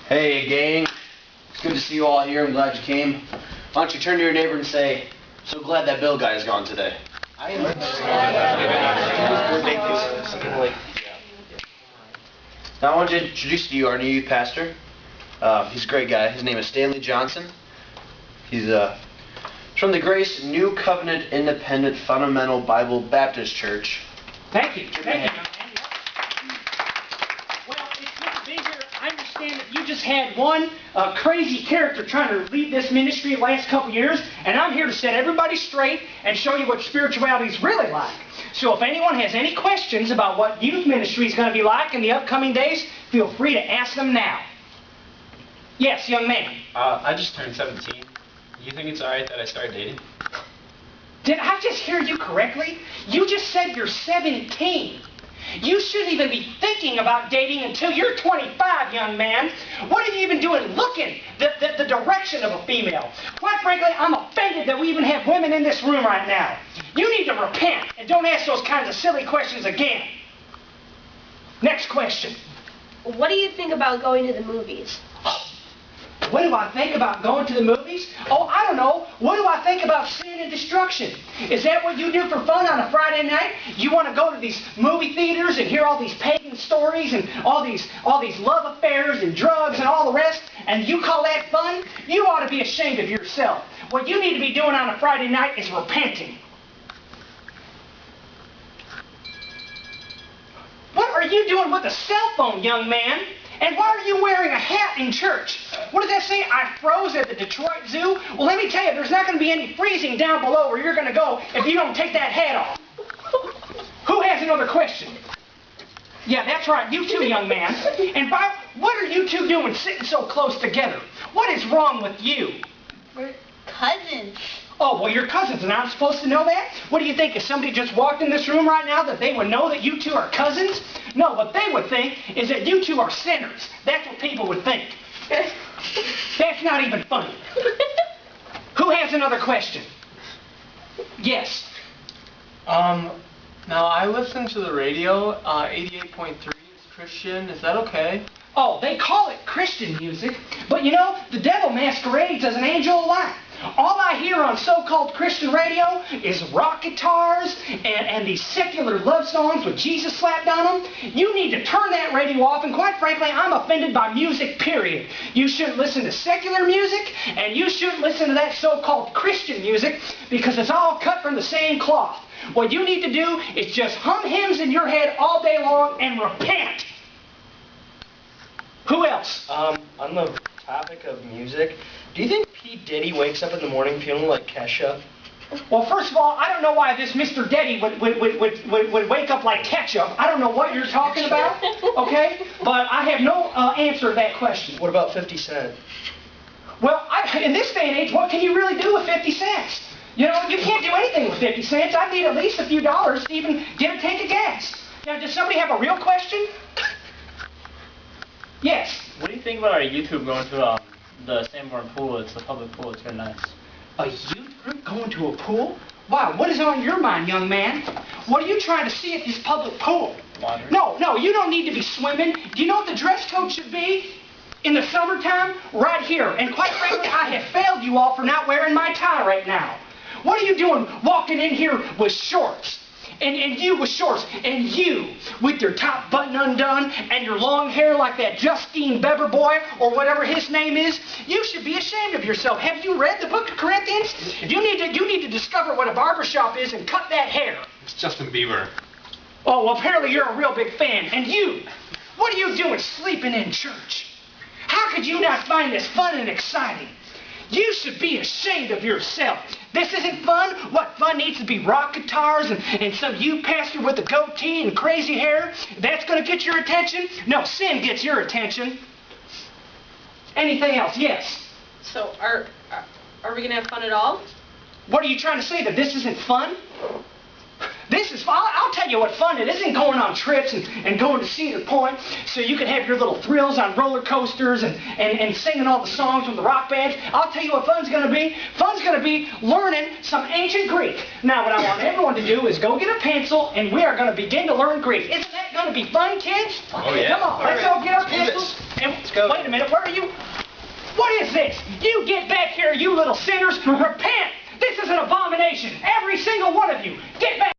Hey gang, it's good to see you all here. I'm glad you came. Why don't you turn to your neighbor and say, "So glad that Bill guy is gone today." I am. Now I want to introduce to you our new youth pastor. He's a great guy. His name is Stanley Johnson. He's from the Grace New Covenant Independent Fundamental Bible Baptist Church. Thank you. Thank you. Well, it's good to be here. I understand that you just had one crazy character trying to lead this ministry the last couple years, and I'm here to set everybody straight and show you what spirituality is really like. So if anyone has any questions about what youth ministry is going to be like in the upcoming days, feel free to ask them now. Yes, young man. I just turned 17. You think it's alright that I start dating? Did I just hear you correctly? You just said you're 17. You shouldn't even be thinking about dating until you're 25, young man. What are you even doing looking the direction of a female? Quite frankly, I'm offended that we even have women in this room right now. You need to repent and don't ask those kinds of silly questions again. Next question. What do you think about going to the movies? What do I think about going to the movies? Oh, I don't know. What do I think about sin and destruction? Is that what you do for fun on a Friday night? You want to go to these movie theaters and hear all these pagan stories and all these love affairs and drugs and all the rest, and you call that fun? You ought to be ashamed of yourself. What you need to be doing on a Friday night is repenting. What are you doing with a cell phone, young man? And why are you wearing a hat in church? What does that say? I froze at the Detroit Zoo? Well, let me tell you, there's not going to be any freezing down below where you're going to go if you don't take that hat off. Who has another question? Yeah, that's right. You too, young man. And what are you two doing sitting so close together? What is wrong with you? We're cousins. Oh, well, you're cousins, and I'm supposed to know that? What do you think, if somebody just walked in this room right now, that they would know that you two are cousins? No, what they would think is that you two are sinners. That's what people would think. That's not even funny. Who has another question? Yes. Now I listen to the radio, 88.3 is Christian. Is that okay? Oh, they call it Christian music, but you know, the devil masquerades as an angel of light. All I hear on so-called Christian radio is rock guitars and these secular love songs with Jesus slapped on them. You need to turn that radio off, and quite frankly, I'm offended by music, period. You shouldn't listen to secular music, and you shouldn't listen to that so-called Christian music, because it's all cut from the same cloth. What you need to do is just hum hymns in your head all day long and repent. Who else? On the topic of music, do you think P. Diddy wakes up in the morning feeling like Kesha? Well, first of all, I don't know why this Mr. Diddy would wake up like ketchup. I don't know what you're talking about, okay? But I have no answer to that question. What about 50 Cent? Well, in this day and age, what can you really do with 50 cents? You know, you can't do anything with 50 cents. I need at least a few dollars to even get a tank of gas. Now, does somebody have a real question? Yes. What do you think about our youth group going to the Sanborn pool? It's a public pool. It's very nice. A youth group going to a pool? Wow, what is on your mind, young man? What are you trying to see at this public pool? Water. No, you don't need to be swimming. Do you know what the dress code should be? In the summertime, right here. And quite frankly, I have failed you all for not wearing my tie right now. What are you doing walking in here with shorts? And you with shorts, and you with your top button undone, and your long hair like that Justine Bieber boy, or whatever his name is. You should be ashamed of yourself. Have you read the book of Corinthians? You need to discover what a barbershop is and cut that hair. It's Justin Bieber. Oh, well, apparently you're a real big fan. And you, what are you doing sleeping in church? How could you not find this fun and exciting? You should be ashamed of yourself. This isn't fun. What fun needs to be rock guitars and some youth pastor with a goatee and crazy hair? That's going to get your attention? No, sin gets your attention. Anything else? Yes. So are we going to have fun at all? What are you trying to say, that this isn't fun? This is fun. I'll tell you what fun it isn't, going on trips and going to Cedar Point so you can have your little thrills on roller coasters and singing all the songs from the rock bands. I'll tell you what fun's going to be. Fun's going to be learning some ancient Greek. Now, what I want everyone to do is go get a pencil, and we are going to begin to learn Greek. Isn't that going to be fun, kids? Oh, yeah. Come on, let's go get our pencils. And go. Wait a minute, where are you? What is this? You get back here, you little sinners. Repent. This is an abomination. Every single one of you. Get back.